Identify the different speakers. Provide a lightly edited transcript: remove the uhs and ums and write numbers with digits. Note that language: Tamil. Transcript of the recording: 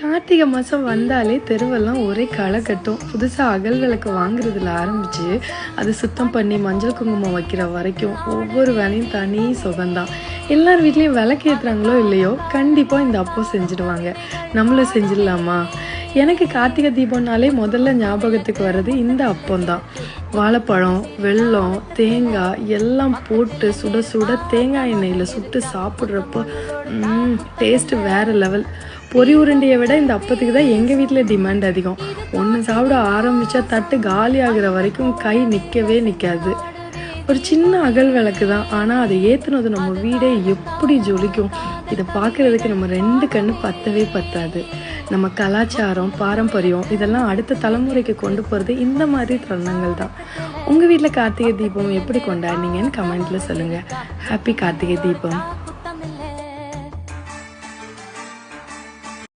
Speaker 1: கார்த்திகை மாதம் வந்தாலே தெருவெல்லாம் ஒரே களை கட்டும். புதுசாக அகல் விளக்கு வாங்குறதுல ஆரம்பித்து அது சுத்தம் பண்ணி மஞ்சள் குங்குமம் வைக்கிற வரைக்கும் ஒவ்வொரு வேலையும் தனி சுகம்தான். எல்லார் வீட்லேயும் விளக்கு ஏற்றுறாங்களோ இல்லையோ கண்டிப்பாக இந்த அப்போ செஞ்சுடுவாங்க. நம்மளும் செஞ்சிடலாமா? எனக்கு கார்த்திகை தீபம்னாலே முதல்ல ஞாபகத்துக்கு வர்றது இந்த அப்பம்தான். வாழைப்பழம், வெல்லம், தேங்காய் எல்லாம் போட்டு சுட சுட தேங்காய் எண்ணெயில் சுட்டு சாப்பிட்றப்போ டேஸ்ட்டு வேறு லெவல். பொரி உருண்டையை விட இந்த அப்பத்துக்கு தான் எங்கள் வீட்டில் டிமாண்ட் அதிகம். ஒன்று சாப்பிட ஆரம்பித்தா தட்டு காலி ஆகிற வரைக்கும் கை நிற்கவே நிற்காது. ஒரு சின்ன அகல் விளக்கு தான், ஆனால் அதை ஏற்றுனது நம்ம வீடே எப்படி ஜொலிக்கும். இதை பார்க்குறதுக்கு நம்ம 2 கண்ணு பத்தவே பத்தாது. நம்ம கலாச்சாரம், பாரம்பரியம் இதெல்லாம் அடுத்த தலைமுறைக்கு கொண்டு போகிறது இந்த மாதிரி தருணங்கள் தான். உங்கள் வீட்டில் கார்த்திகை தீபம் எப்படி கொண்டாடினீங்கன்னு கமெண்ட்டில் சொல்லுங்கள். ஹாப்பி கார்த்திகை தீபம்.